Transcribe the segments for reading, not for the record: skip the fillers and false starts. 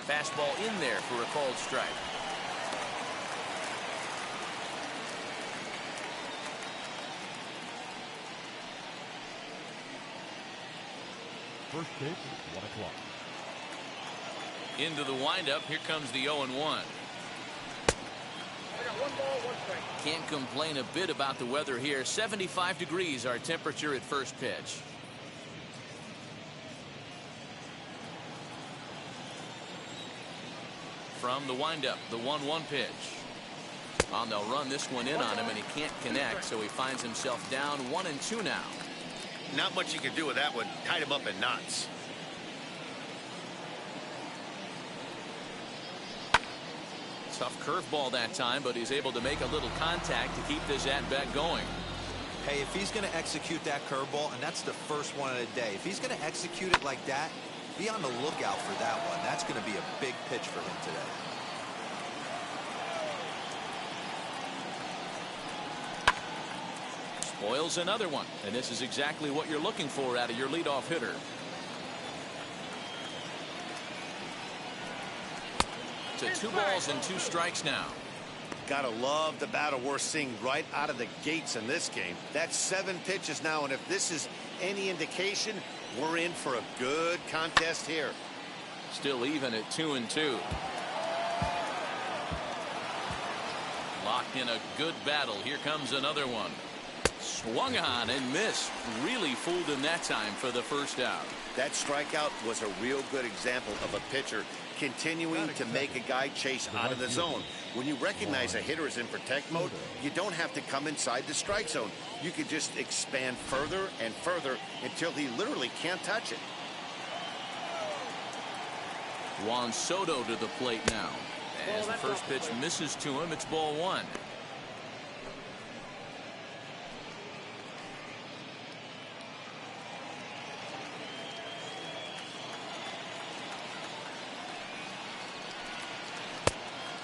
Fastball in there for a called strike. First pitch is 1 o'clock. Into the windup. Here comes the 0-1. Can't complain a bit about the weather here. 75 degrees our temperature at first pitch. From the windup, the 1-1 pitch. Well, they'll run this one in on him, and he can't connect, so he finds himself down 1-2 now. Not much you can do with that one. Tied him up in knots. Tough curveball that time, but he's able to make a little contact to keep this at-bat going. Hey, if he's going to execute that curveball, and that's the first one of the day, if he's going to execute it like that, be on the lookout for that one. That's going to be a big pitch for him today. Spoils another one, and this is exactly what you're looking for out of your leadoff hitter. To 2 balls and 2 strikes now. Gotta love the battle we're seeing right out of the gates in this game. That's 7 pitches now, and if this is any indication, we're in for a good contest here. Still even at 2-2. Locked in a good battle. Here comes another one. Swung on and missed. Really fooled him that time for the first out. That strikeout was a real good example of a pitcher continuing to make a guy chase out of the zone. When you recognize a hitter is in protect mode, you don't have to come inside the strike zone. You can just expand further and further until he literally can't touch it. Juan Soto to the plate now. As the first pitch misses to him, it's ball 1.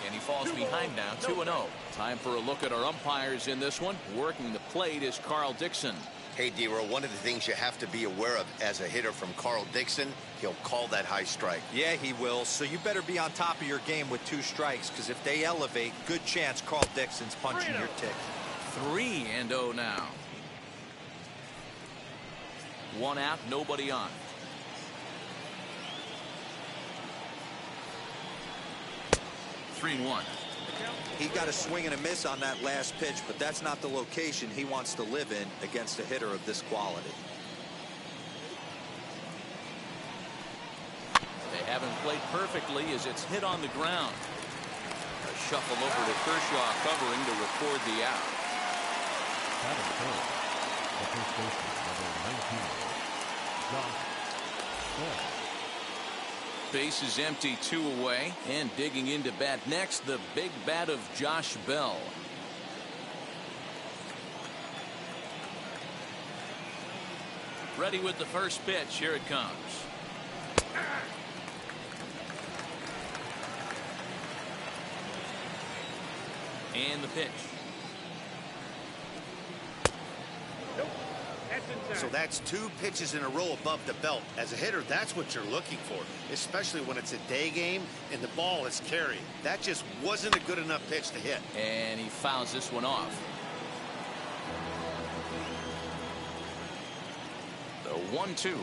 And he falls behind now, 2-0. Time for a look at our umpires in this one. Working the plate is Carl Dixon. Hey, D-Row, one of the things you have to be aware of as a hitter from Carl Dixon, he'll call that high strike. Yeah, he will. So you better be on top of your game with 2 strikes, because if they elevate, good chance Carl Dixon's punching your ticket. 3-0 now. 1 out, nobody on. Three and 1. He got a swing and a miss on that last pitch, but that's not the location he wants to live in against a hitter of this quality. They haven't played perfectly as it's hit on the ground. A shuffle over to Kershaw covering to record the out. Adam Cole, the first baseman, number 19. Josh Bell. Base is empty, 2 away, and digging into bat next, the big bat of Josh Bell. Ready with the first pitch. Here it comes. And the pitch. So that's 2 pitches in a row above the belt. As a hitter, that's what you're looking for, especially when it's a day game and the ball is carried. That just wasn't a good enough pitch to hit. And he fouls this one off. The 1-2 is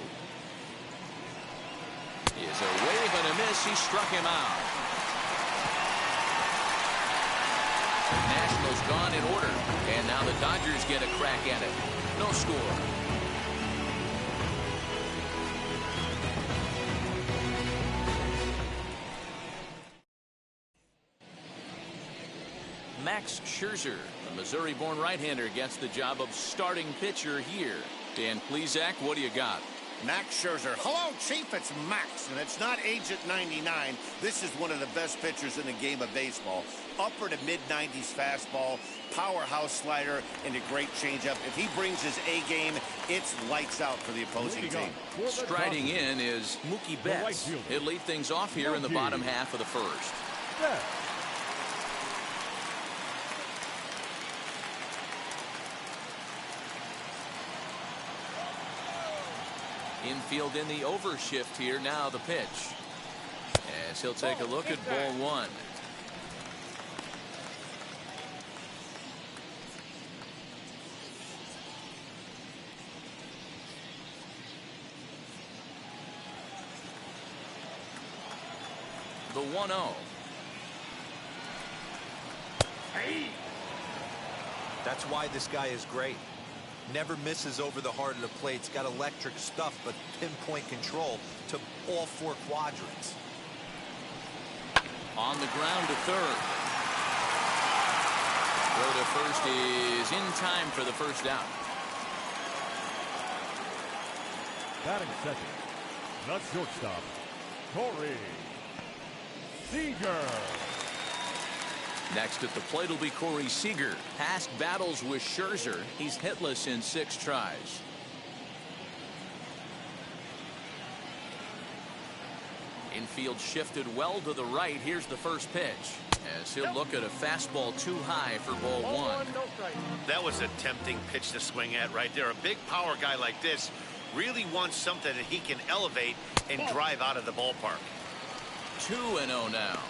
a wave and a miss. He struck him out. The Nationals gone in order, and now the Dodgers get a crack at it. No score. Max Scherzer, the Missouri-born right-hander, gets the job of starting pitcher here. Dan Plesac, what do you got? Max Scherzer. Hello, Chief. It's Max, and it's not Agent 99. This is one of the best pitchers in the game of baseball. Upper to mid-90s fastball, powerhouse slider, and a great changeup. If he brings his A game, it's lights out for the opposing team. Striding in is Mookie Betts. He'll lead things off here in the bottom half of the first. Infield in the overshift here. Now the pitch. As he'll take a look at ball one. The 1-0. That's why this guy is great. Never misses over the heart of the plate. He's got electric stuff, but pinpoint control to all four quadrants. On the ground to third. Throw to first is in time for the first out. Batting second, the shortstop, Corey Seager. Next at the plate will be Corey Seager. Past battles with Scherzer. He's hitless in 6 tries. Infield shifted well to the right. Here's the first pitch. As he'll look at a fastball too high for ball one. That was a tempting pitch to swing at right there. A big power guy like this really wants something that he can elevate and drive out of the ballpark. 2-0 now.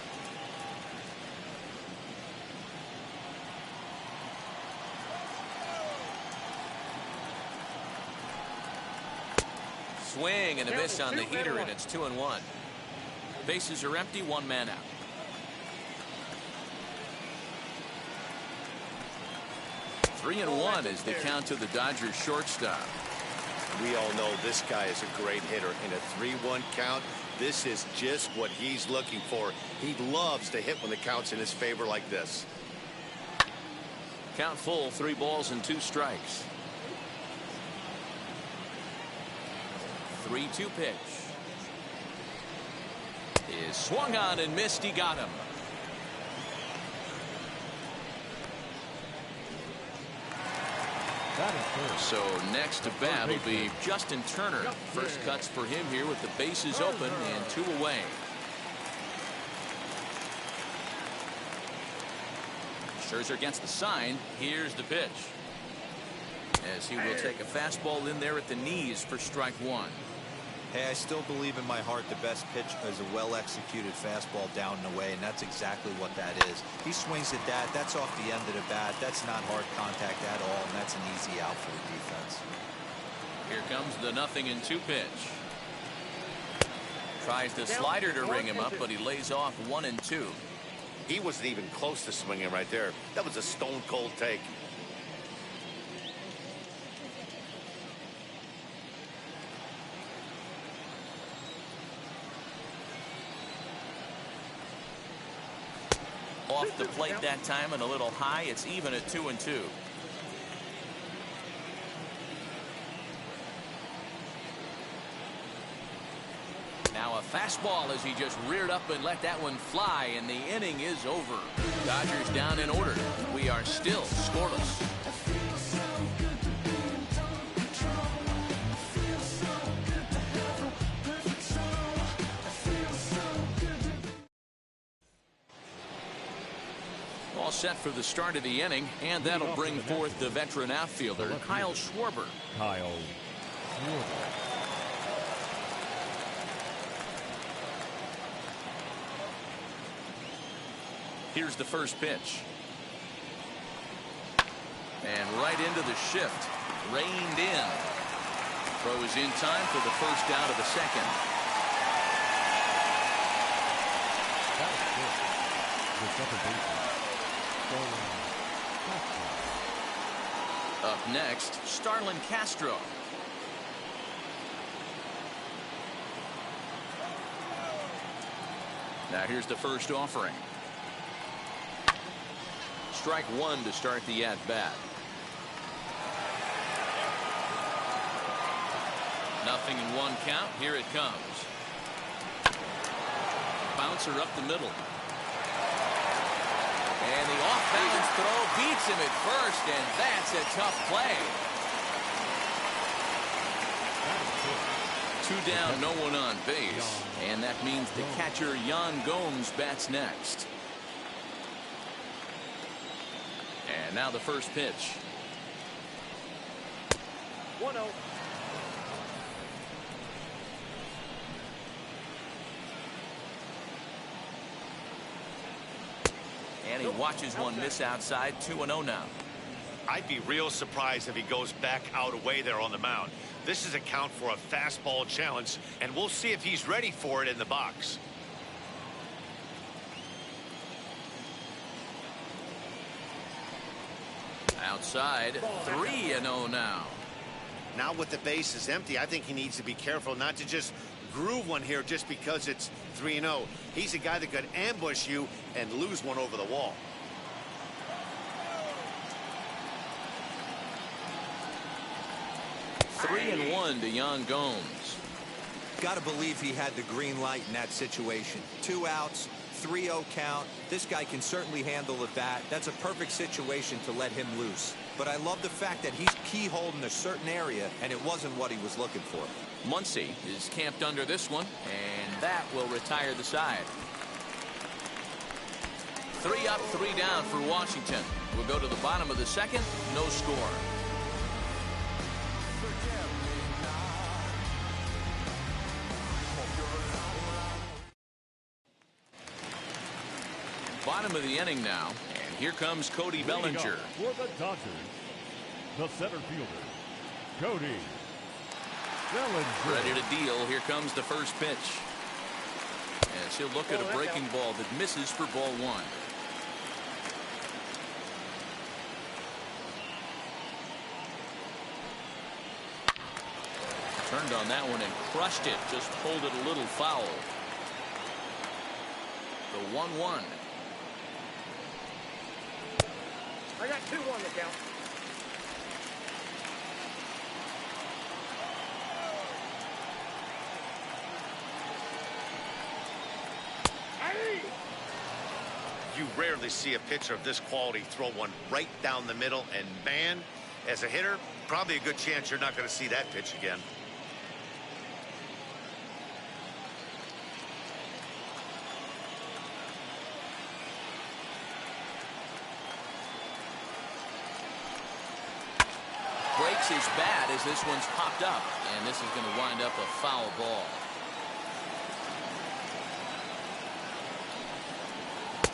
Swing and a miss on the heater, and it's 2-1. Bases are empty, 1 man out. Three and one is the count to the Dodgers shortstop. We all know this guy is a great hitter. In a 3-1 count, this is just what he's looking for. He loves to hit when the count's in his favor like this. Count full, 3 balls and 2 strikes. 3-2 pitch. Is swung on and missed. He got him. So next to bat will be Justin Turner. First cuts for him here with the bases open and 2 away. Scherzer gets the sign. Here's the pitch. As he will take a fastball in there at the knees for strike 1. Hey, I still believe in my heart the best pitch is a well-executed fastball down and away, and that's exactly what that is. He swings at that. That's off the end of the bat. That's not hard contact at all, and that's an easy out for the defense. Here comes the 0-2 pitch. Tries the slider to ring him up, but he lays off 1-2. He wasn't even close to swinging right there. That was a stone-cold take. Off the plate that time and a little high. It's even at 2-2. Now a fastball as he just reared up and let that one fly, and the inning is over. Dodgers down in order. We are still scoreless. All set for the start of the inning, and that'll bring forth the veteran outfielder, Kyle Schwarber. Kyle Schwarber. Here's the first pitch. And right into the shift. Reined in. Throw is in time for the first out of the second. That was good. The second baseman. Up next, Starlin Castro. Now here's the first offering. Strike 1 to start the at-bat. Nothing in 1 count. Here it comes. Bouncer up the middle. And the off-balance throw beats him at first, and that's a tough play. 2 down, no one on base. And that means the catcher, Yan Gomes, bats next. And now the first pitch. 1-0. And he watches one miss outside. 2-0 now. I'd be real surprised if he goes back out away there on the mound. This is a count for a fastball challenge, and we'll see if he's ready for it in the box. Outside, 3-0 now. Now with the bases empty, I think he needs to be careful not to just groove one here just because it's 3-0. He's a guy that could ambush you and lose one over the wall. Three and 1 to Yan Gomes. Got to believe he had the green light in that situation. 2 outs, 3-0 count. This guy can certainly handle the bat. That's a perfect situation to let him loose. But I love the fact that he's keyholed in a certain area, and it wasn't what he was looking for. Muncy is camped under this one, and that will retire the side. 3 up, 3 down for Washington. We'll go to the bottom of the second. No score. Bottom of the inning now, and here comes Cody Bellinger. For the Dodgers, the center fielder, Cody Bellinger. Ready to deal. Here comes the first pitch. As he'll look at a breaking ball that misses for ball 1. Turned on that one and crushed it. Just pulled it a little foul. The 1-1. I got 2 on the count. You rarely see a pitcher of this quality throw one right down the middle, and man, as a hitter, probably a good chance you're not going to see that pitch again. Breaks his bat as this one's popped up, and this is going to wind up a foul ball.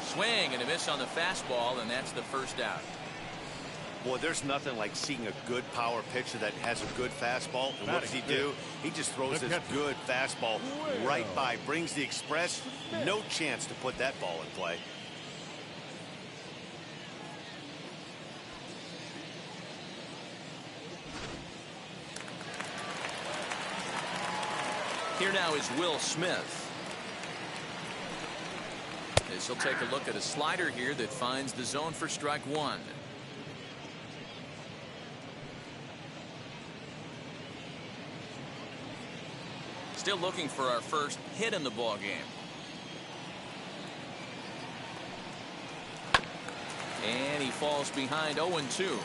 Swing and a miss on the fastball, and that's the first out. Boy, there's nothing like seeing a good power pitcher that has a good fastball. And what does he do? He just throws this good fastball right by, brings the express. No chance to put that ball in play. Here now is Will Smith. As he'll take a look at a slider here that finds the zone for strike 1. Still looking for our first hit in the ball game. And he falls behind 0-2.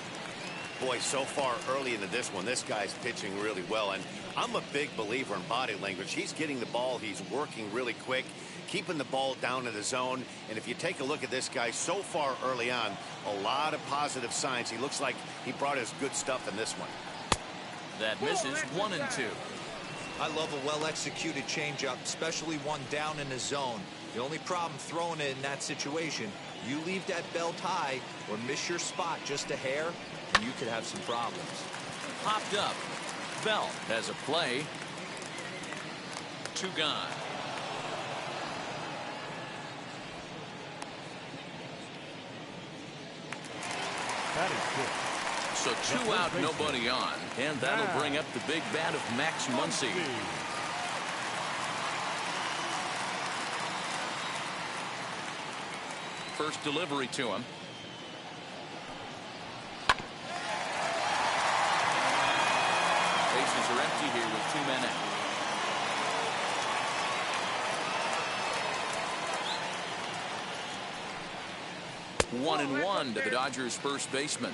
Boy, so far early into this one, this guy's pitching really well, and I'm a big believer in body language. He's getting the ball, he's working really quick, keeping the ball down in the zone. And if you take a look at this guy so far early on, a lot of positive signs. He looks like he brought his good stuff in this one. That misses 1-2. I love a well-executed changeup, especially one down in the zone. The only problem throwing it in that situation, you leave that belt high or miss your spot just a hair, and you could have some problems. Popped up. Bell has a play. 2 gone. So 2 out, nobody on. And that'll bring up the big bat of Max Muncy. First delivery to him. Bases are empty here with 2 men out. One and 1 to the Dodgers' first baseman.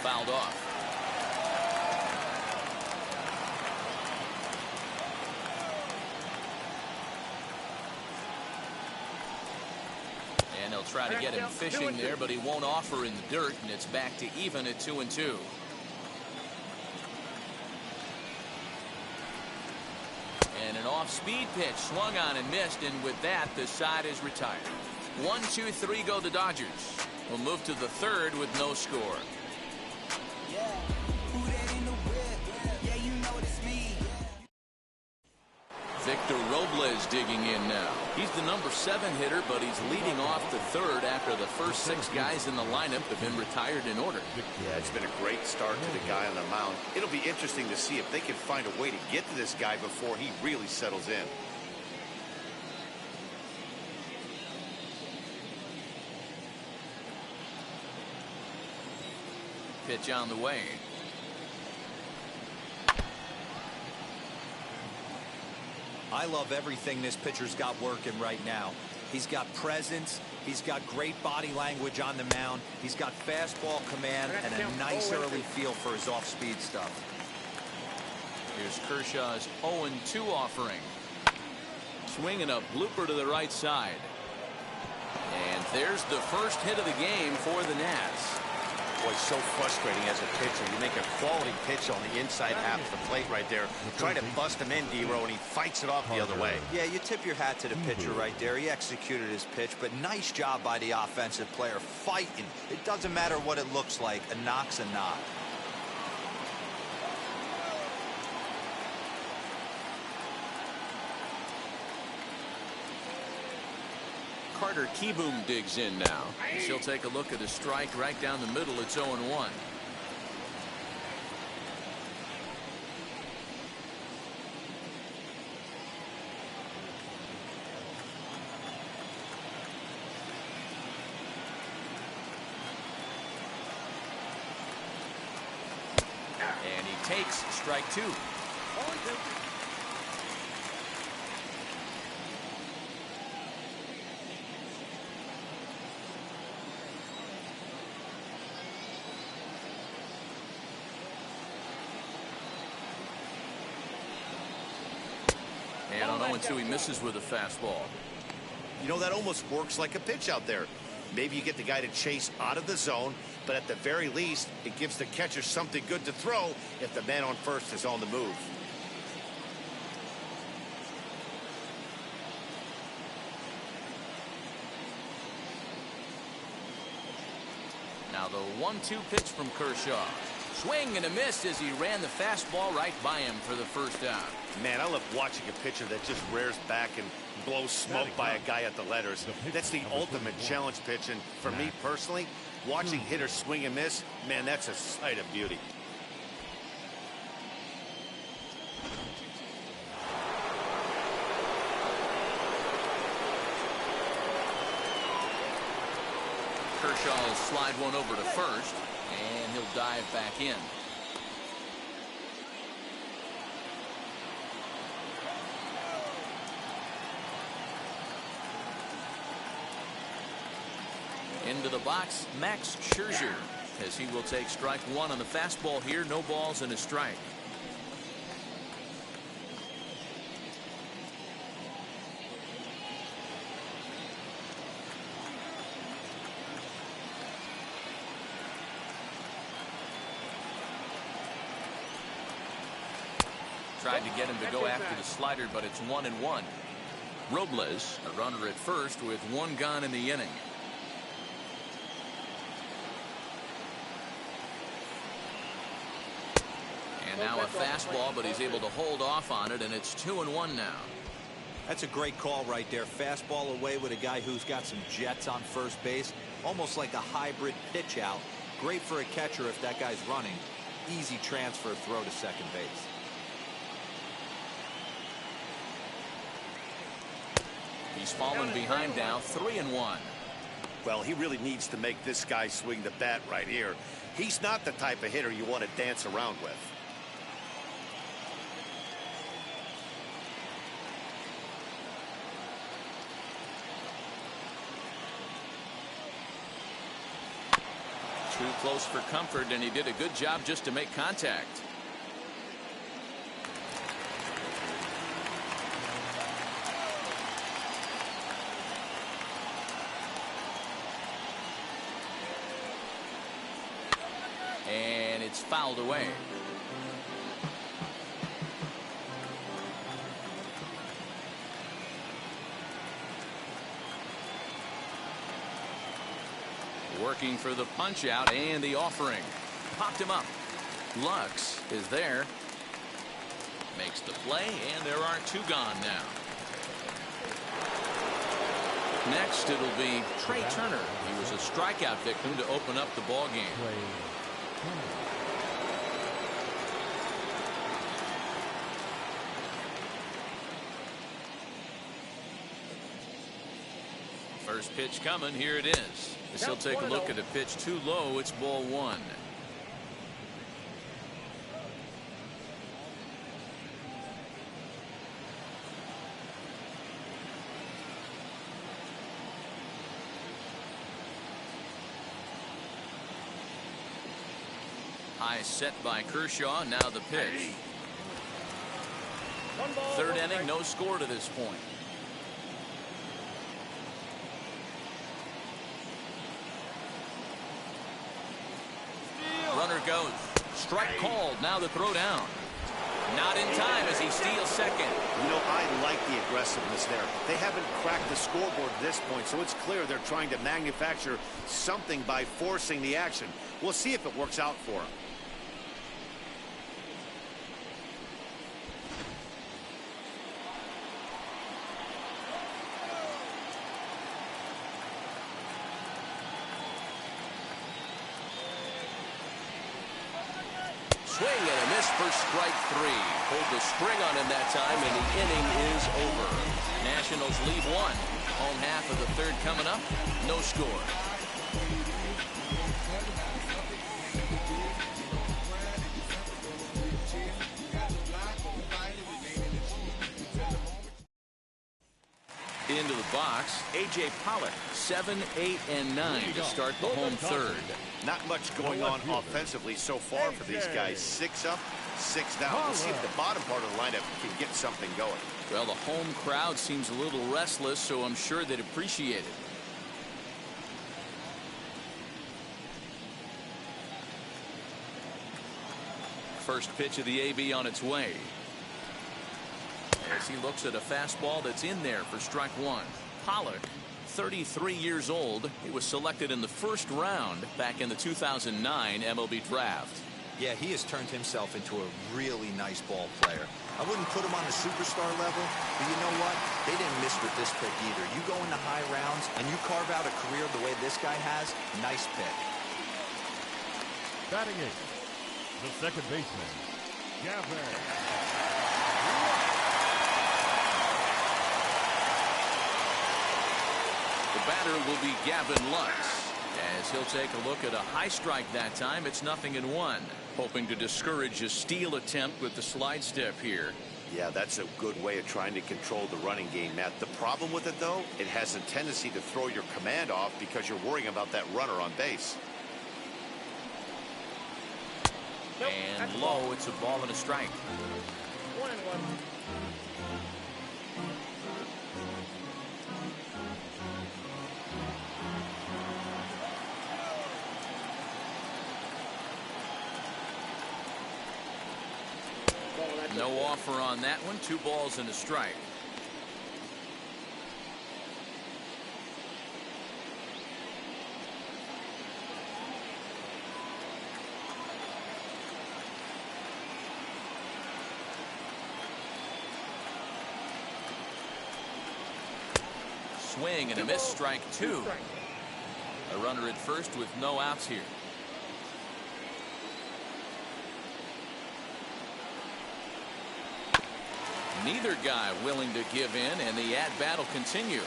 Fouled off. And they'll try to get him fishing there, but he won't offer in the dirt, and it's back to even at 2-2. off-speed pitch swung on and missed, and with that, the side is retired. 1-2-3 go the Dodgers. We'll move to the third with no score. Victor Robles digging in now. He's the number 7 hitter, but he's leading off the third after the first 6 guys in the lineup have been retired in order. Yeah, it's been a great start to the guy on the mound. It'll be interesting to see if they can find a way to get to this guy before he really settles in. Pitch on the way. I love everything this pitcher's got working right now. He's got presence. He's got great body language on the mound. He's got fastball command and a nice early feel for his off-speed stuff. Here's Kershaw's 0-2 offering. Swinging a blooper to the right side. And there's the first hit of the game for the Nats. Boy, so frustrating as a pitcher. You make a quality pitch on the inside half of the plate right there. Try to bust him in, D-Row, and he fights it off the other way. Yeah, you tip your hat to the pitcher right there. He executed his pitch, but nice job by the offensive player fighting. It doesn't matter what it looks like. A knock's a knock. Carter Kieboom digs in now. She'll take a look at a strike right down the middle. It's 0-1. And he takes strike 2. And on 0-2, he misses with a fastball. You know, that almost works like a pitch out there. Maybe you get the guy to chase out of the zone, but at the very least, it gives the catcher something good to throw if the man on first is on the move. Now the 1-2 pitch from Kershaw. Swing and a miss as he ran the fastball right by him for the first out. Man, I love watching a pitcher that just rears back and blows smoke by a guy at the letters. That's the ultimate challenge pitch, and for me personally, watching hitters swing and miss, man, that's a sight of beauty. Kershaw will slide one over to first, and he'll dive back in. Into the box, Max Scherzer, as he will take strike 1 on the fastball here. No balls and a strike. Tried to get him to go after the slider, but it's 1-1. Robles, a runner at first with 1 gone in the inning. And now a fastball, but he's able to hold off on it, and it's 2-1 now. That's a great call right there. Fastball away with a guy who's got some jets on first base. Almost like a hybrid pitch out. Great for a catcher if that guy's running. Easy transfer throw to second base. He's fallen behind now, 3-1. Well, he really needs to make this guy swing the bat right here. He's not the type of hitter you want to dance around with. Too close for comfort, and he did a good job just to make contact. And it's fouled away. Working for the punch out and the offering. Popped him up. Lux is there. Makes the play, and there are 2 gone now. Next, it'll be Trey Turner. He was a strikeout victim to open up the ball game. First pitch coming. Here it is. As he'll take a look at a pitch too low. It's ball 1. High set by Kershaw. Now the pitch. 3rd inning, no score to this point. Runner goes. Strike called. Now the throw down. Not in time as he steals second. You know, I like the aggressiveness there. They haven't cracked the scoreboard at this point, so it's clear they're trying to manufacture something by forcing the action. We'll see if it works out for them. Swing and a miss for strike 3. Pulled the string on him that time, and the inning is over. Nationals lead 1. Home half of the 3rd coming up. No score. Into the box, A.J. Pollock, 7, 8, and 9 to start the home 3rd. Not much going on offensively so far for these guys. 6 up, 6 down. We'll see if the bottom part of the lineup can get something going. Well, the home crowd seems a little restless, so I'm sure they'd appreciate it. First pitch of the AB on its way. As he looks at a fastball that's in there for strike 1. Pollock, 33 years old. He was selected in the 1st round back in the 2009 MLB draft. Yeah, he has turned himself into a really nice ball player. I wouldn't put him on a superstar level, but you know what? They didn't miss with this pick either. You go into high rounds and you carve out a career the way this guy has. Nice pick. Batting 8, the second baseman, Gavin. The batter will be Gavin Lux. As he'll take a look at a high strike that time. It's 0-1. Hoping to discourage a steal attempt with the slide step here. Yeah, that's a good way of trying to control the running game, Matt. The problem with it, though, it has a tendency to throw your command off because you're worrying about that runner on base. And low, it's a ball and a strike. 1-1. No offer on that one. 2 balls and a strike. Swing and a miss, strike 2. A runner at first with no outs here. Neither guy willing to give in, and the at-bat will continue.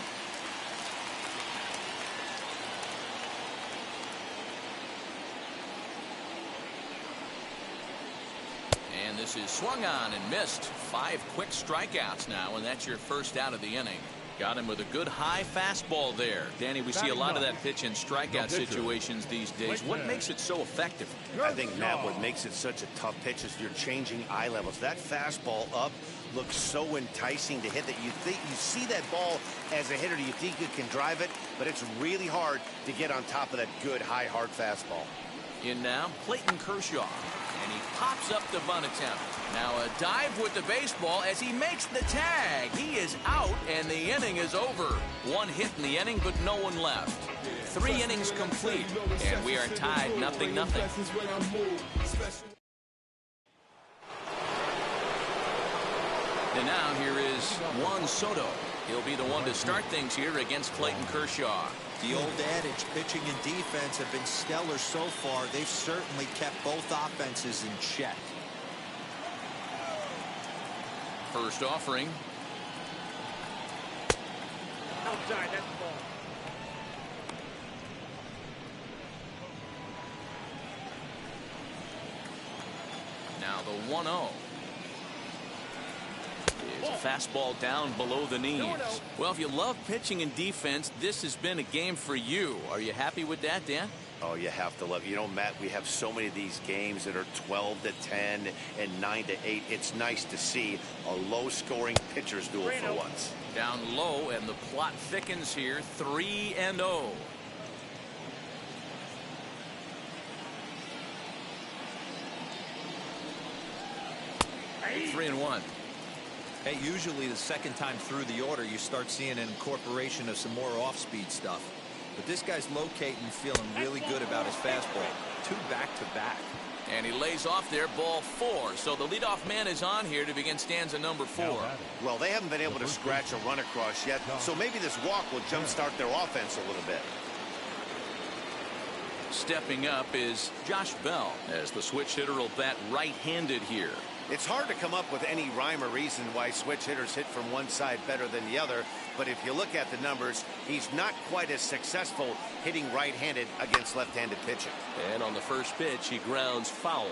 And this is swung on and missed. 5 quick strikeouts now, and that's your first out of the inning. Got him with a good high fastball there. Danny, we see a lot of that pitch in strikeout situations these days. What makes it so effective? I think, Matt, what makes it such a tough pitch is you're changing eye levels. That fastball up looks so enticing to hit that you think you see that ball as a hitter. You think you can drive it, but it's really hard to get on top of that good high hard fastball. In now, Clayton Kershaw. And he pops up the bunt attempt. Now a dive with the baseball as he makes the tag. He is out, and the inning is over. One hit in the inning, but no one left. 3 innings complete, and we are tied 0-0. And now here is Juan Soto. He'll be the one to start things here against Clayton Kershaw. The old adage, pitching and defense have been stellar so far. They've certainly kept both offenses in check. First offering. Outside, that's the ball. Now the 1-0. Is a fastball down below the knees. Well, if you love pitching and defense, this has been a game for you. Are you happy with that, Dan? Oh, you have to love it. You know, Matt, we have so many of these games that are 12-10 and 9-8. It's nice to see a low-scoring pitcher's duel for once. Down low, and the plot thickens here. 3-0. Hey. 3-1. Hey, usually the second time through the order, you start seeing an incorporation of some more off-speed stuff. But this guy's locating, feeling really good about his fastball. 2 back-to-back. And he lays off there, ball 4. So the leadoff man is on here to begin stanza number 4. Well, they haven't been able to scratch a run across yet, so maybe this walk will jumpstart their offense a little bit. Stepping up is Josh Bell, as the switch hitter will bat right-handed here. It's hard to come up with any rhyme or reason why switch hitters hit from one side better than the other, but if you look at the numbers, he's not quite as successful hitting right-handed against left-handed pitching. And on the first pitch, he grounds foul.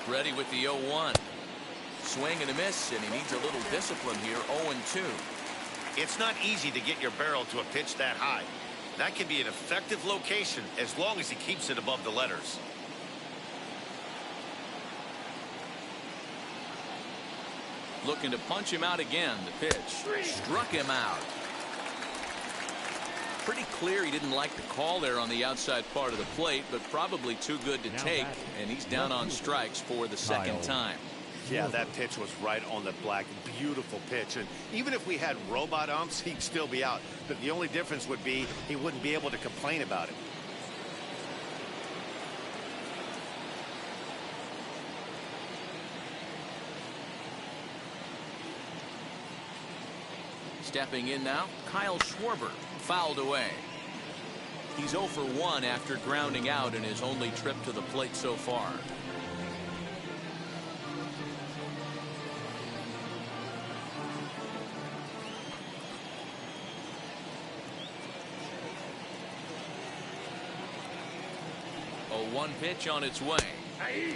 Ready with the 0-1. Swing and a miss, and he needs a little discipline here. 0-2. It's not easy to get your barrel to a pitch that high. That can be an effective location as long as he keeps it above the letters. Looking to punch him out again. The pitch struck him out. Pretty clear he didn't like the call there on the outside part of the plate, but probably too good to take, and he's down on strikes for the second time. Yeah, that pitch was right on the black. Beautiful pitch. And even if we had robot umps, he'd still be out. But the only difference would be he wouldn't be able to complain about it. Stepping in now, Kyle Schwarber, fouled away. He's 0 for 1 after grounding out in his only trip to the plate so far. A 1 pitch on its way. Hey.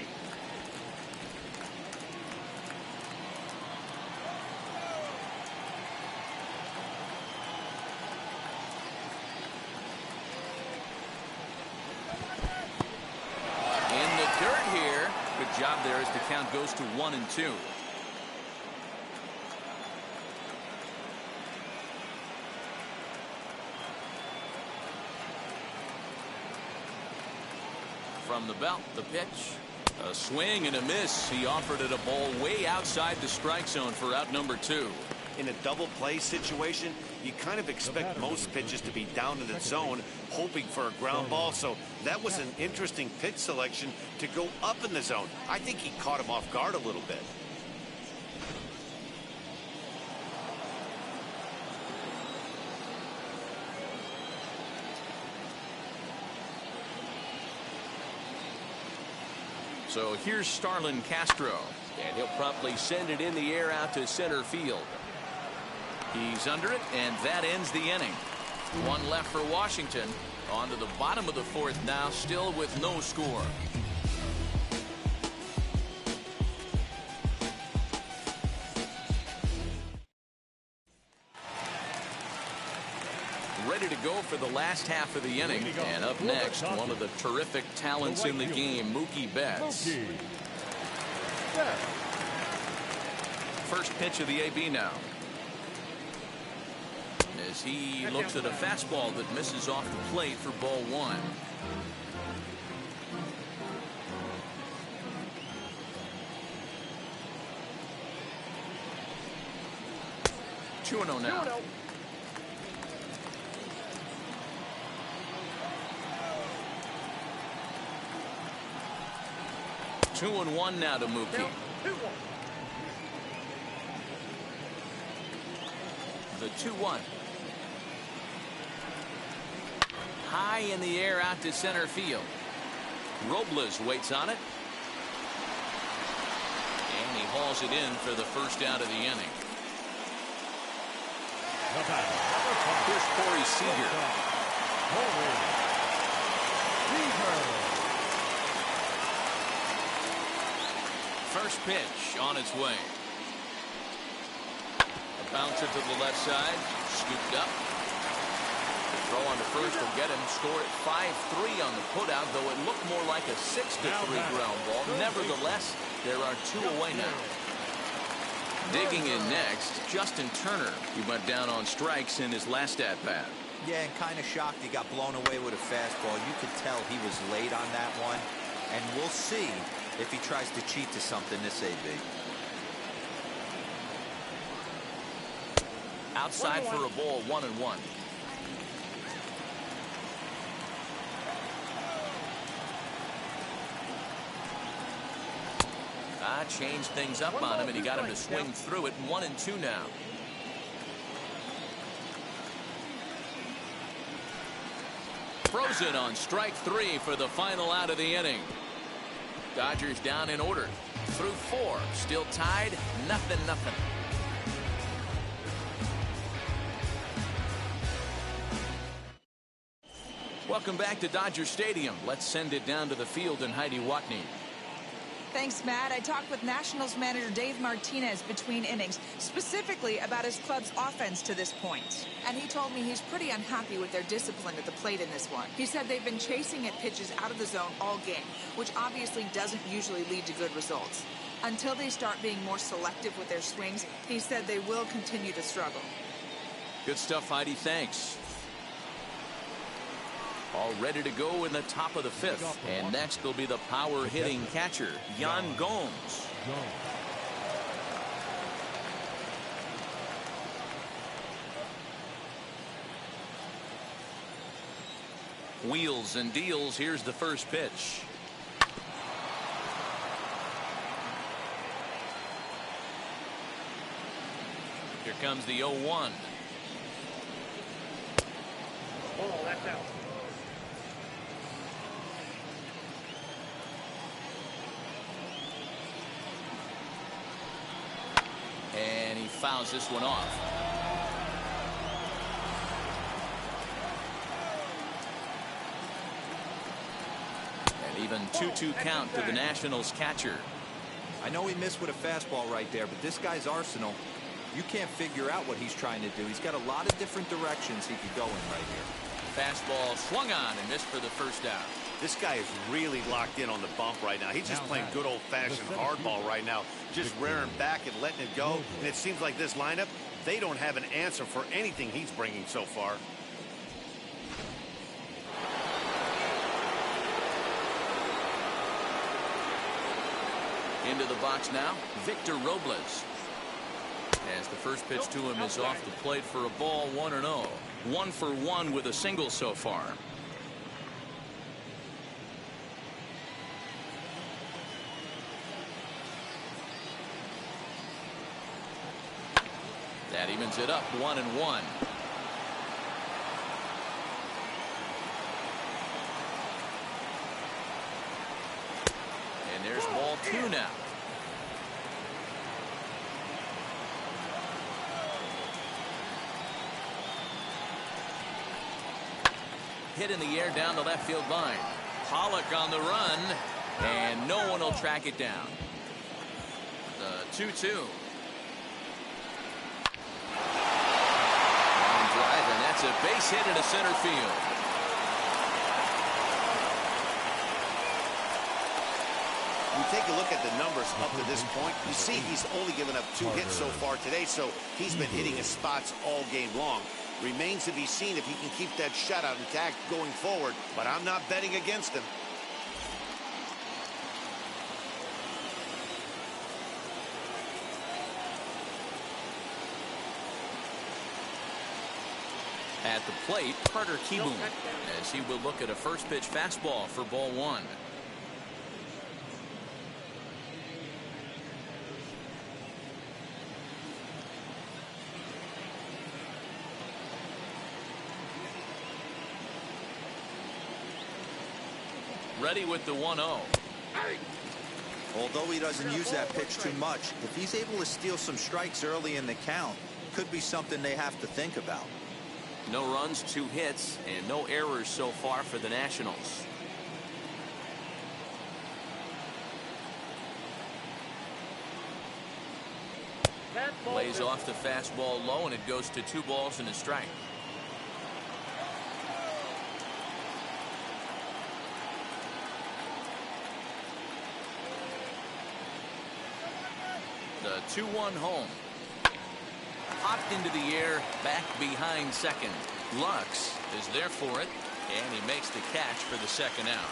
In the dirt here. Good job there as the count goes to 1-2. From the belt, the pitch. A swing and a miss. He offered it a ball way outside the strike zone for out number 2. In a double play situation, you kind of expect most pitches to be down in the zone, hoping for a ground ball. So that was an interesting pitch selection to go up in the zone. I think he caught him off guard a little bit. So here's Starlin Castro, and he'll promptly send it in the air out to center field. He's under it, and that ends the inning. 1 left for Washington. On to the bottom of the 4th now, still with no score. Ready to go for the last half of the inning. And up next, one of the terrific talents in the game, Mookie Betts. First pitch of the AB now. as he looks at a fastball that misses off the plate for ball one. Two and 0 now. 2-0. 2-1 now to Mookie. Count 2-1. The 2-1. High in the air out to center field. Robles waits on it. And he hauls it in for the first out of the inning. Here's Corey Seager. First pitch on its way. A bouncer to the left side. Scooped up. The throw on to first will get him. Score at 5-3 on the putout, though it looked more like a 6-3 ground ball. Nevertheless, there are 2 away now. Digging in next, Justin Turner. He went down on strikes in his last at-bat. Yeah, and kind of shocked he got blown away with a fastball. You could tell he was late on that one. And we'll see if he tries to cheat to something this AB. Outside for a ball, 1-1. Changed things up on him, and he got him to swing through it. 1-2 now. Frozen on strike 3 for the final out of the inning. Dodgers down in order. Through 4. Still tied. 0-0. Welcome back to Dodger Stadium. Let's send it down to the field and Heidi Watney. Thanks, Matt. I talked with Nationals manager Dave Martinez between innings, specifically about his club's offense to this point. And he told me he's pretty unhappy with their discipline at the plate in this one. He said they've been chasing at pitches out of the zone all game, which obviously doesn't usually lead to good results. Until they start being more selective with their swings, he said they will continue to struggle. Good stuff, Heidi. Thanks. All ready to go in the top of the 5th. And next will be the power hitting catcher, Yan Gomes. Wheels and deals. Here's the first pitch. Here comes the 0-1. Ball, that's out. And he fouls this one off. And even 2-2 count to the Nationals catcher. I know he missed with a fastball right there, but this guy's arsenal, you can't figure out what he's trying to do. He's got a lot of different directions he could go in right here. Fastball swung on and missed for the first out. This guy is really locked in on the bump right now. He's just playing good old-fashioned hardball right now, just rearing back and letting it go. And it seems like this lineup, they don't have an answer for anything he's bringing so far. Into the box now, Victor Robles. As the first pitch to him is off the plate for a ball, 1-0. 1 for 1 with a single so far. That evens it up, 1-1. And there's ball 2 now. Hit in the air down the left field line. Pollock on the run, and no one will track it down. The 2-2. Line drive, and that's a base hit into center field. You take a look at the numbers up to this point, you see he's only given up 2 hits so far today, so he's been hitting his spots all game long. Remains to be seen if he can keep that shutout intact going forward, but I'm not betting against him. At the plate, Carter Kieboom, as he will look at a first pitch fastball for ball one. Ready with the 1-0. Although he doesn't use that pitch too much, if he's able to steal some strikes early in the count, could be something they have to think about. No runs, 2 hits, and no errors so far for the Nationals. Lays off the fastball low, and it goes to 2 balls and a strike. The 2-1 home. Popped into the air, back behind second. Lux is there for it, and he makes the catch for the second out.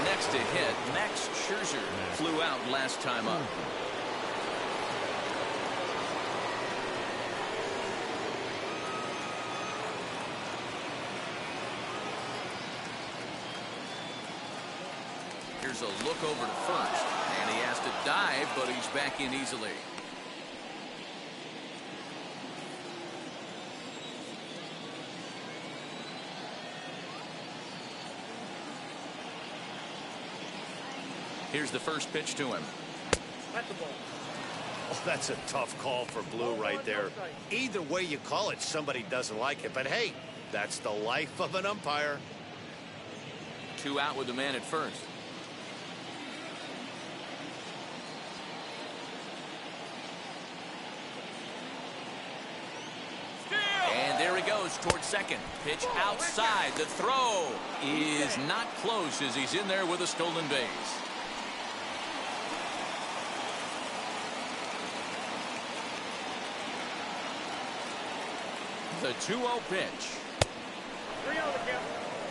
Next to hit, Max Scherzer flew out last time up. Here's a look over to first, and he has to dive, but he's back in easily. Here's the first pitch to him. That's the ball. Oh, that's a tough call for Blue right there. Either way you call it, somebody doesn't like it. But hey, that's the life of an umpire. 2 out with the man at first. And there he goes towards second. Pitch outside. The throw is not close as he's in there with a stolen base. The 2-0 pitch. 3-0 the count.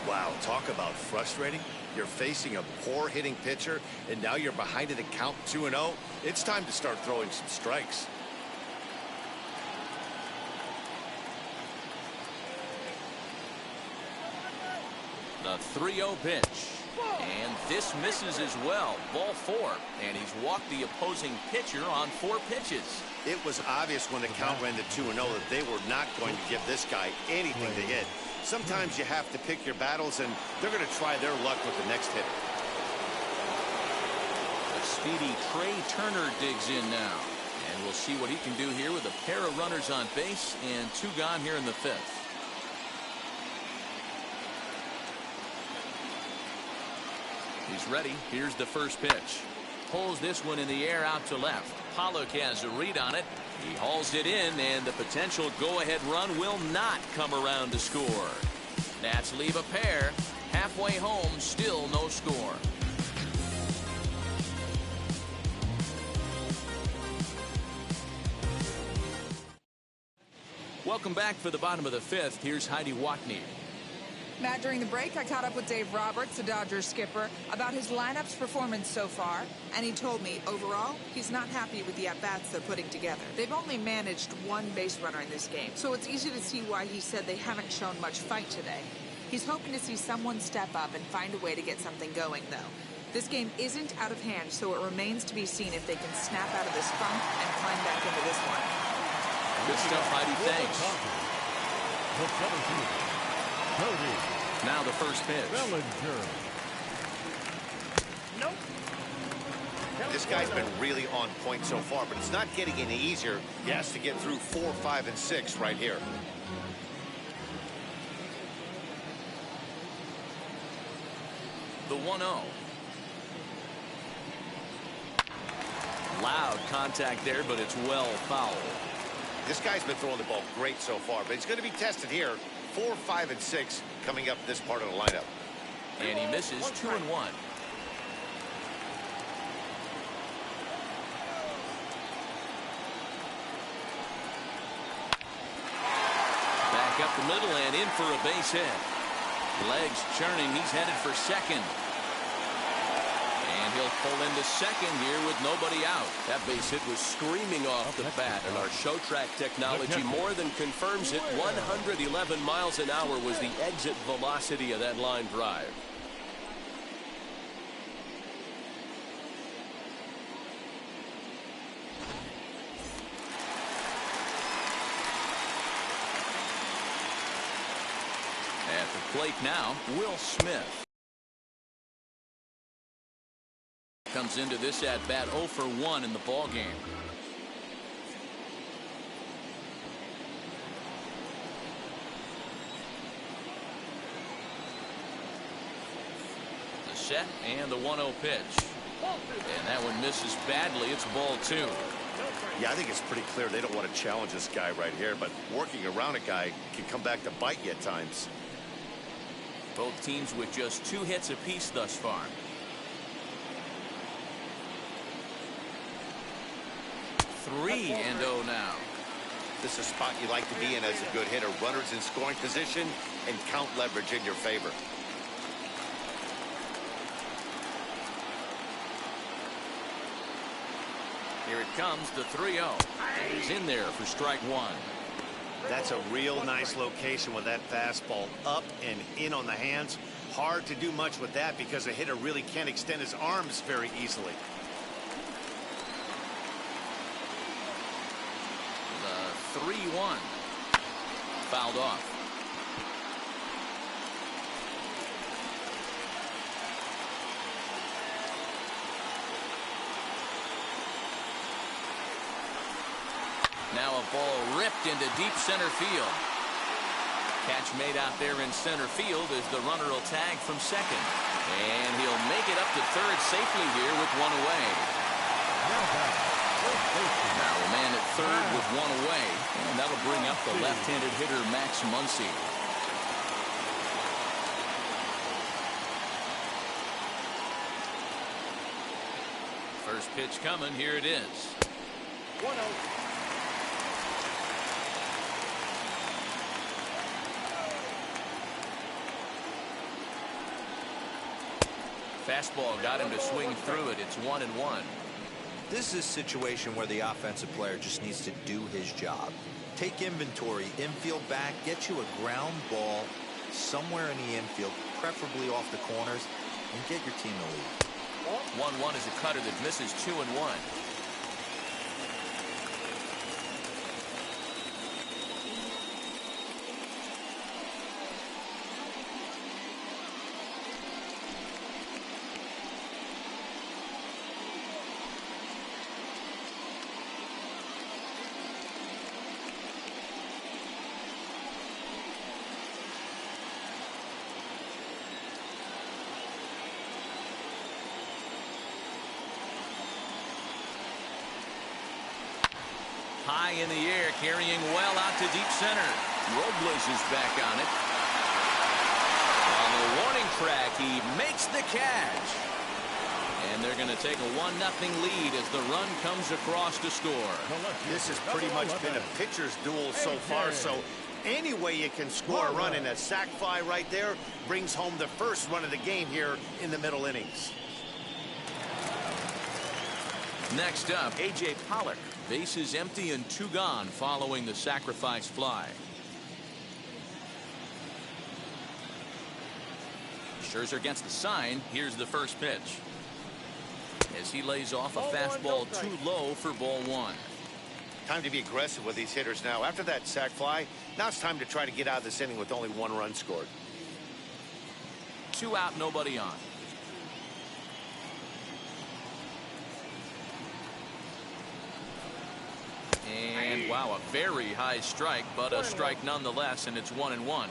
Wow, talk about frustrating. You're facing a poor hitting pitcher, and now you're behind in the count 2-0. It's time to start throwing some strikes. The 3-0 pitch. And this misses as well. Ball 4. And he's walked the opposing pitcher on 4 pitches. It was obvious when the count ran to 2-0 that they were not going to give this guy anything to hit. Sometimes you have to pick your battles, and they're going to try their luck with the next hitter. The speedy Trey Turner digs in now. And we'll see what he can do here with a pair of runners on base and 2 gone here in the 5th. He's ready. Here's the first pitch. Pulls this one in the air out to left. Pollock has a read on it. He hauls it in, and the potential go-ahead run will not come around to score. Nats leave a pair. Halfway home, still no score. Welcome back for the bottom of the 5th. Here's Heidi Watney. Matt, during the break, I caught up with Dave Roberts, the Dodgers skipper, about his lineup's performance so far, and he told me, overall, he's not happy with the at-bats they're putting together. They've only managed 1 base runner in this game, so it's easy to see why he said they haven't shown much fight today. He's hoping to see someone step up and find a way to get something going, though. This game isn't out of hand, so it remains to be seen if they can snap out of this funk and climb back into this one. Good stuff, Heidi. Thanks. Now the first pitch. Bellinger. Nope. This guy's been really on point so far, but it's not getting any easier. He has to get through 4, 5, and 6 right here. The 1-0. Loud contact there, but it's well fouled. This guy's been throwing the ball great so far, but he's going to be tested here. 4, 5, and 6 coming up this part of the lineup. And he misses 2-1. the middle and in for a base hit. Legs churning. He's headed for second. And he'll pull into second here with nobody out. That base hit was screaming off the bat, and our show track technology more than confirms it. 111 miles an hour was the exit velocity of that line drive. At the plate now, Will Smith. Comes into this at bat 0 for 1 in the ball game. The set and the 1-0 pitch. And that one misses badly. It's ball 2. Yeah, I think it's pretty clear they don't want to challenge this guy right here, but working around a guy can come back to bite you at times. Both teams with just 2 hits apiece thus far. 3-0 now. This is a spot you like to be in as a good hitter. Runners in scoring position and count leverage in your favor. Here it comes, the 3-0. He's in there for strike 1. That's a real nice location with that fastball up and in on the hands. Hard to do much with that because a hitter really can't extend his arms very easily. The 3-1. Fouled off. Now a ball ripped into deep center field. Catch made out there in center field as the runner will tag from second. And he'll make it up to third safely here with 1 away. Now a man at third with 1 away. And that'll bring up the left-handed hitter Max Muncy. First pitch coming. Here it is. 1-0. Fastball got him to swing through it. It's 1-1. This is a situation where the offensive player just needs to do his job. Take inventory, infield back, get you a ground ball somewhere in the infield, preferably off the corners, and get your team to lead. 1-1 is a cutter that misses 2-1. High in the air, carrying well out to deep center. Robles is back on it. On the warning track, he makes the catch. And they're going to take a 1-0 lead as the run comes across to score. This has pretty much been a pitcher's duel so far, so any way you can score a run, in a sac fly right there brings home the first run of the game here in the middle innings. Next up, A.J. Pollock. Bases empty and 2 gone following the sacrifice fly. Scherzer gets the sign. Here's the first pitch. As he lays off a fastball too low for ball 1. Time to be aggressive with these hitters now. After that sac fly, now it's time to try to get out of this inning with only 1 run scored. 2 out, nobody on. And wow, a very high strike, but a strike nonetheless, and it's 1-1.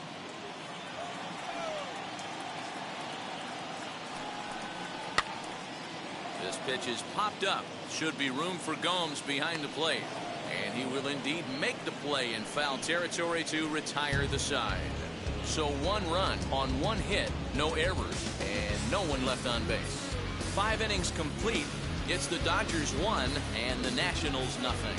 This pitch is popped up. Should be room for Gomes behind the plate. And he will indeed make the play in foul territory to retire the side. So 1 run on 1 hit, no errors, and no one left on base. 5 innings complete. It's the Dodgers 1 and the Nationals nothing.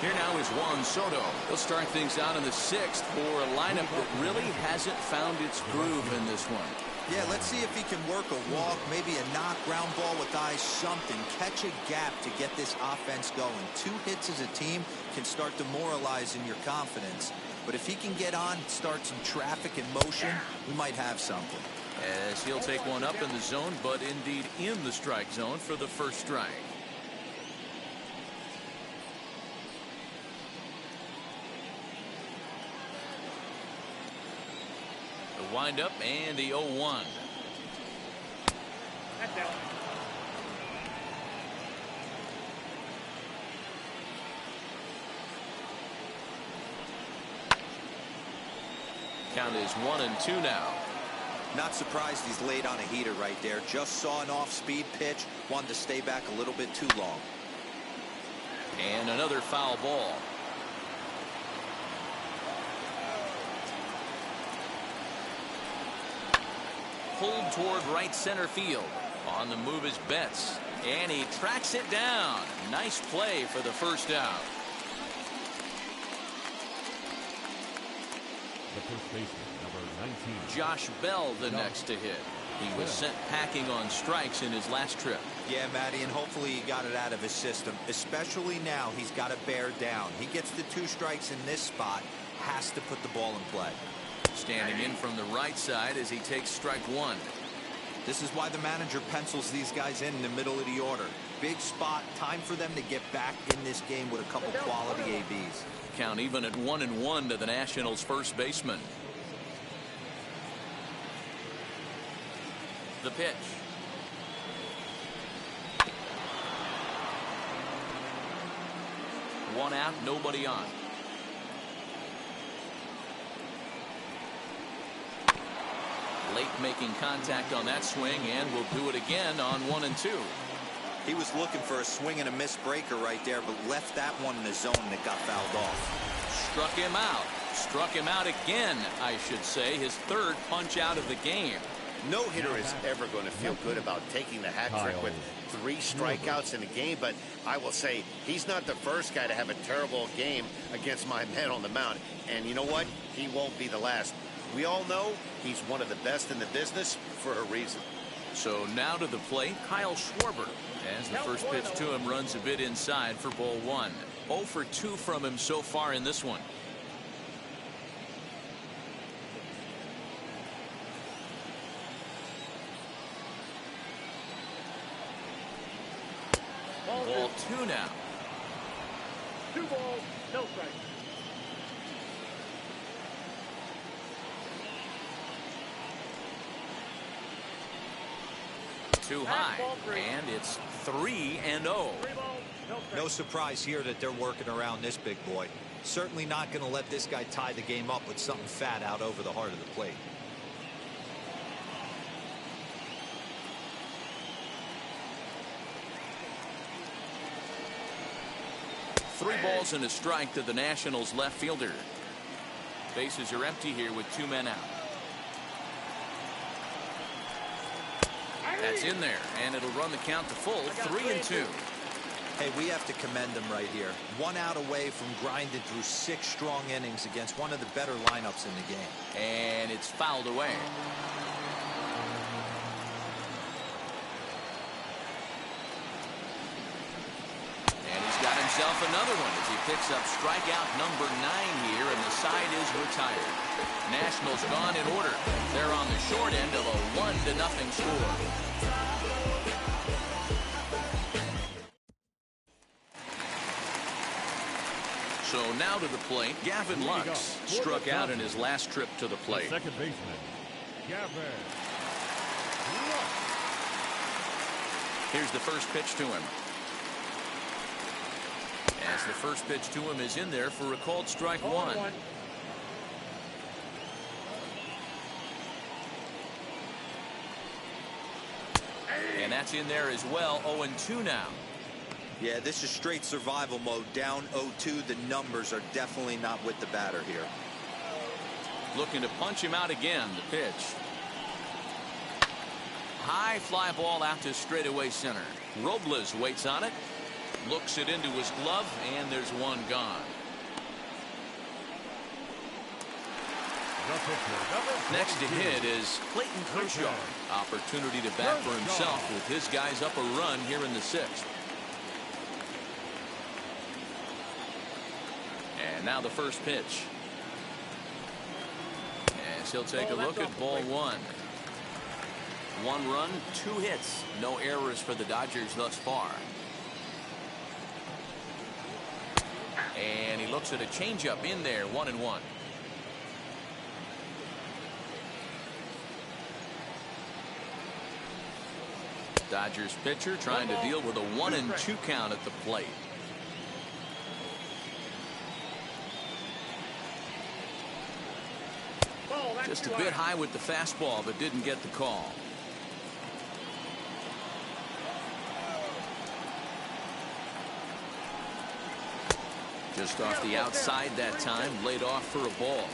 Here now is Juan Soto. He'll start things out in the 6th for a lineup that really hasn't found its groove in this one. Yeah, let's see if he can work a walk, maybe a knock, ground ball with eyes, something. Catch a gap to get this offense going. 2 hits as a team can start demoralizing your confidence. But if he can get on, start some traffic in motion, we might have something. As he'll take one up in the zone, but indeed in the strike zone for the first strike. The windup and the 0-1. That's out. Count is 1-2 now. Not surprised he's laid on a heater right there. Just saw an off-speed pitch. Wanted to stay back a little bit too long. And another foul ball. Pulled toward right center field. On the move is Betts. And he tracks it down. Nice play for the first out. The first baseman, number 19. Josh Bell the next to hit. He was sent packing on strikes in his last trip. Yeah, Matty, and hopefully he got it out of his system. Especially now, he's got to bear down. He gets the 2 strikes in this spot. Has to put the ball in play. Standing in from the right side as he takes strike 1. This is why the manager pencils these guys in the middle of the order. Big spot. Time for them to get back in this game with a couple quality ABs. Count even at 1-1 to the Nationals' first baseman. The pitch. One out, nobody on. Late making contact on that swing, and will do it again on 1-2. He was looking for a swing and a miss breaker right there, but left that one in the zone and it got fouled off. Struck him out. Struck him out again, I should say. His 3rd punch out of the game. No hitter is ever going to feel good about taking the hat trick with 3 strikeouts in a game, but I will say he's not the first guy to have a terrible game against my man on the mound. And you know what? He won't be the last. We all know he's one of the best in the business for a reason. So now to the plate, Kyle Schwarber. As the first pitch to him runs a bit inside for ball 1. 0 for 2 from him so far in this one. Ball 2 now. 2 balls, no strikes. Too high, and it's 3-0. 3 balls, no strikes. No surprise here that they're working around this big boy. Certainly not going to let this guy tie the game up with something fat out over the heart of the plate. Three balls and a strike to the Nationals left fielder. Bases are empty here with 2 men out. That's in there, and it'll run the count to full, 3-2. Hey, we have to commend them right here. 1 out away from grinding through 6 strong innings against one of the better lineups in the game. And it's fouled away. And he's got himself another one as he picks up strikeout number 9 here, and the side is retired. Nationals gone in order. They're on the short end of a 1-0 score. So now to the plate, Gavin Lux struck out in his last trip to the plate. Second baseman, Gavin Lux. Here's the first pitch to him. As the first pitch to him is in there for a called strike 1. And that's in there as well. 0-2 now. Yeah, this is straight survival mode. Down 0-2. The numbers are definitely not with the batter here. Looking to punch him out again. The pitch. High fly ball out to straightaway center. Robles waits on it. Looks it into his glove, and there's one gone. Next to hit is Clayton Kershaw. Opportunity to bat for himself with his guys up a run here in the 6th. And now the first pitch. As he'll take a look at ball 1. 1 run, 2 hits. No errors for the Dodgers thus far. And he looks at a changeup in there, 1-1. Dodgers pitcher trying to deal with a 1-2 count at the plate. Just a bit high with the fastball, but didn't get the call. Just off the outside that time, laid off for a ball.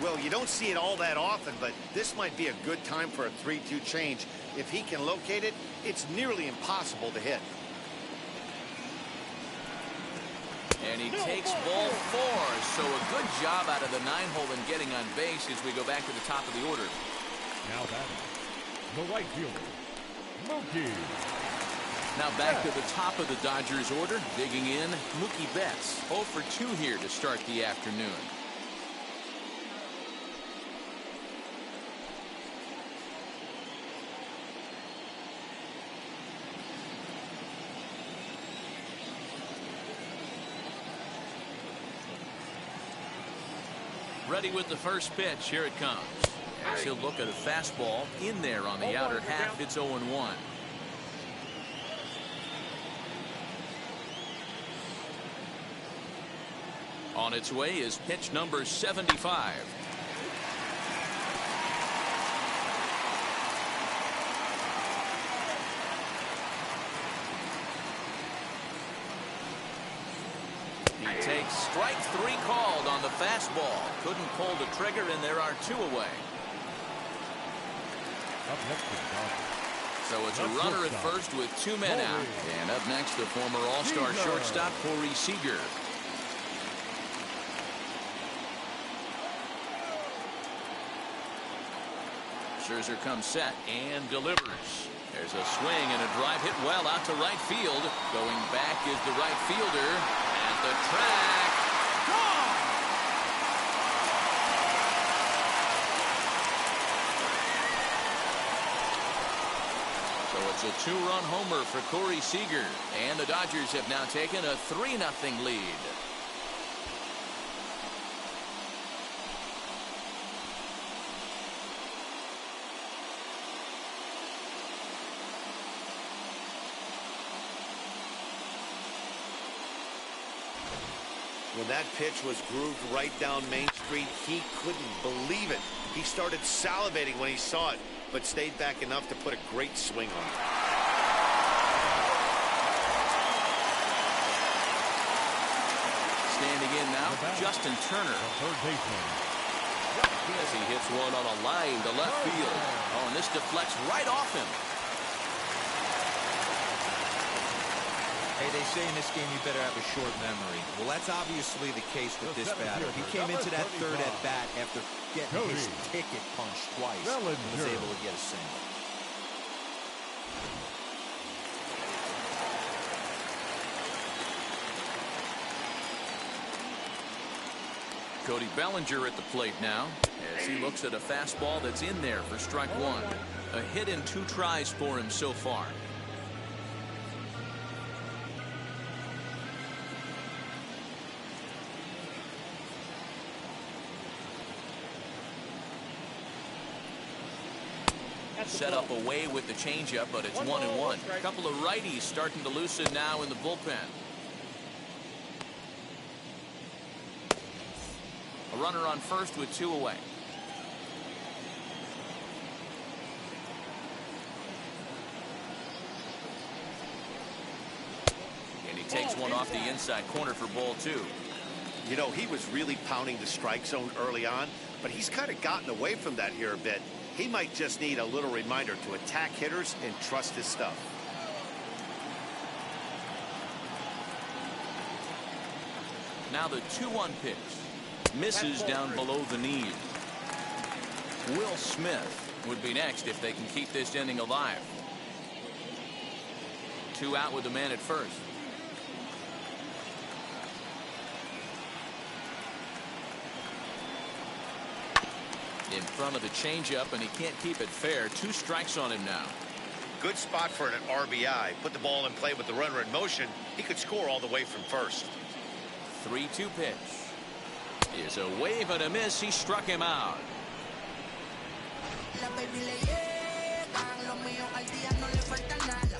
Well, you don't see it all that often, but this might be a good time for a 3-2 change. If he can locate it, it's nearly impossible to hit. And he takes ball 4. So a good job out of the 9-hole in getting on base as we go back to the top of the order. Now batting, the right fielder, Mookie. Now back to the top of the Dodgers order. Digging in, Mookie Betts. 0 for 2 here to start the afternoon. Ready with the first pitch. Here it comes. As he'll look at a fastball in there on the outer half. It's 0-1. On its way is pitch number 75. He takes strike 3 called on the fastball. Couldn't pull the trigger, and there are 2 away. So it's a runner at first with 2 men out. And up next, the former All-Star shortstop, Corey Seager. Scherzer comes set and delivers. There's a swing and a drive hit well out to right field. Going back is the right fielder at the track. Gone! So it's a 2-run homer for Corey Seager. And the Dodgers have now taken a 3-0 lead. When that pitch was grooved right down Main Street, he couldn't believe it. He started salivating when he saw it, but stayed back enough to put a great swing on it. Standing in now, Justin Turner. As he hits one on a line to left field. Oh, and this deflects right off him. Hey, they say in this game you better have a short memory. Well, that's obviously the case with this batter. He came into that 3rd at bat after getting his ticket punched twice and was able to get a single. Cody Bellinger at the plate now as he looks at a fastball that's in there for strike 1. A hit in 2 tries for him so far. Set up away with the changeup, but it's 1-1. A couple of righties starting to loosen now in the bullpen. A runner on first with 2 away. And he takes one off the inside corner for ball 2. You know, he was really pounding the strike zone early on, but he's kind of gotten away from that here a bit. He might just need a little reminder to attack hitters and trust his stuff. Now the 2-1 pitch. Misses down below the knee. Will Smith would be next if they can keep this inning alive. 2 out with the man at first. In front of the changeup, and he can't keep it fair. 2 strikes on him now. Good spot for an RBI. Put the ball in play with the runner in motion. He could score all the way from first. 3-2 pitch. Is a wave and a miss. He struck him out.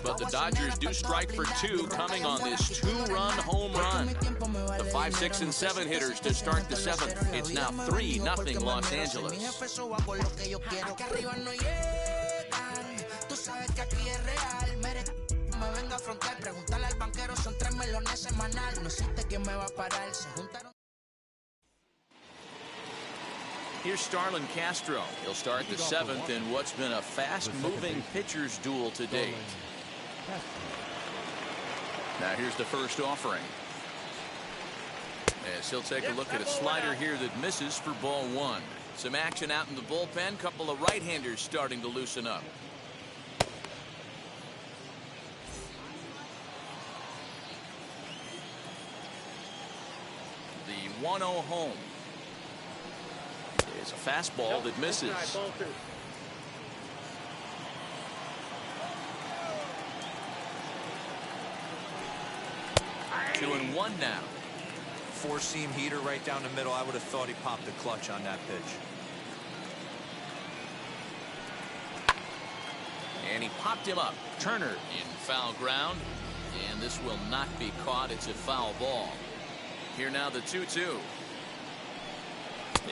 But the Dodgers do strike for 2 coming on this 2-run home run. The 5, 6, and 7 hitters to start the 7th. It's now 3-0 Los Angeles. Here's Starlin Castro. He'll start the 7th in what's been a fast-moving pitcher's duel to date. Now here's the first offering. As he'll take a look at a slider here that misses for ball 1. Some action out in the bullpen. Couple of right-handers starting to loosen up. The 1-0 home. It's a fastball that misses. 2-1 now. 4-seam heater right down the middle. I would have thought he popped the clutch on that pitch. And he popped him up. Turner in foul ground. And this will not be caught. It's a foul ball. Here now the 2-2.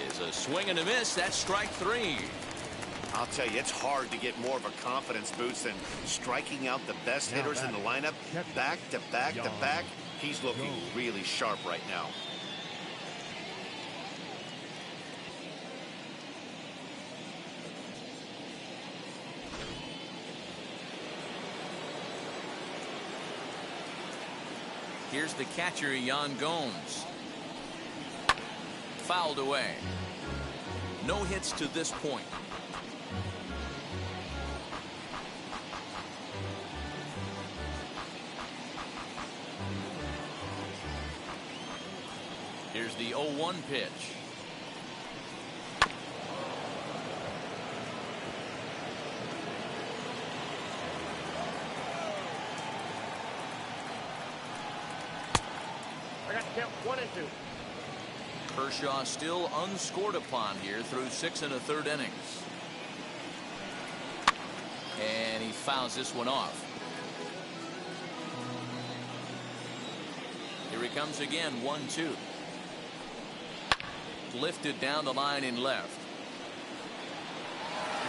Is a swing and a miss. That's strike 3. I'll tell you, it's hard to get more of a confidence boost than striking out the best hitters in the lineup. Back to back to back. He's looking really sharp right now. Here's the catcher, Yan Gomes. Fouled away. No hits to this point. Here's the 0-1 pitch. I got to count 1 and 2. Kershaw still unscored upon here through 6 1/3 innings. And he fouls this one off. Here he comes again, 1-2. Lifted down the line in left.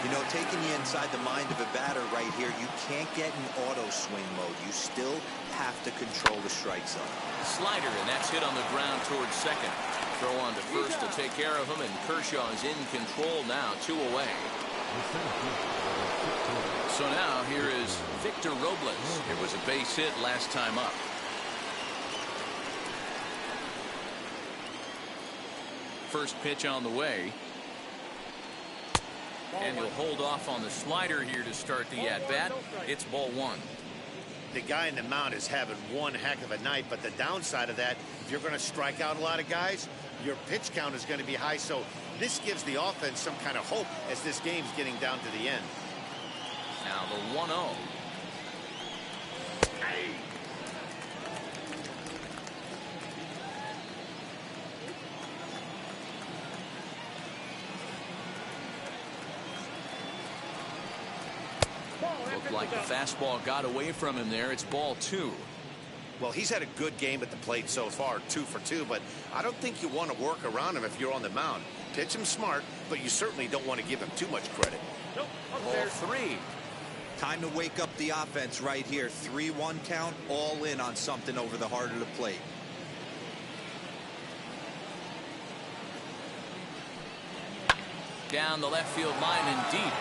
You know, taking you inside the mind of a batter right here, you can't get in auto swing mode. You still have to control the strike zone. Slider, and that's hit on the ground towards second. Throw on to first to take care of him, and Kershaw is in control now, 2 away. So now here is Victor Robles. It was a base hit last time up. First pitch on the way. And he'll hold off on the slider here to start the at-bat. It's ball 1. The guy in the mound is having one heck of a night, but the downside of that, if you're going to strike out a lot of guys, your pitch count is going to be high. So this gives the offense some kind of hope as this game's getting down to the end. Now the 1-0. Looked like the fastball got away from him there. It's ball 2. Well, he's had a good game at the plate so far, 2 for 2, but I don't think you want to work around him if you're on the mound. Pitch him smart, but you certainly don't want to give him too much credit. Ball 3. Time to wake up the offense right here. 3-1 count, all in on something over the heart of the plate. Down the left field line and deep.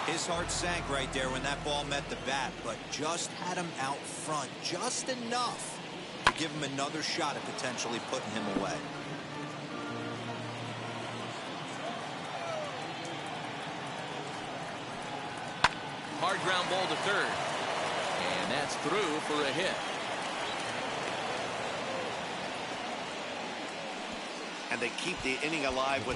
His heart sank right there when that ball met the bat, but just had him out front just enough to give him another shot at potentially putting him away. Hard ground ball to third. And that's through for a hit. And they keep the inning alive with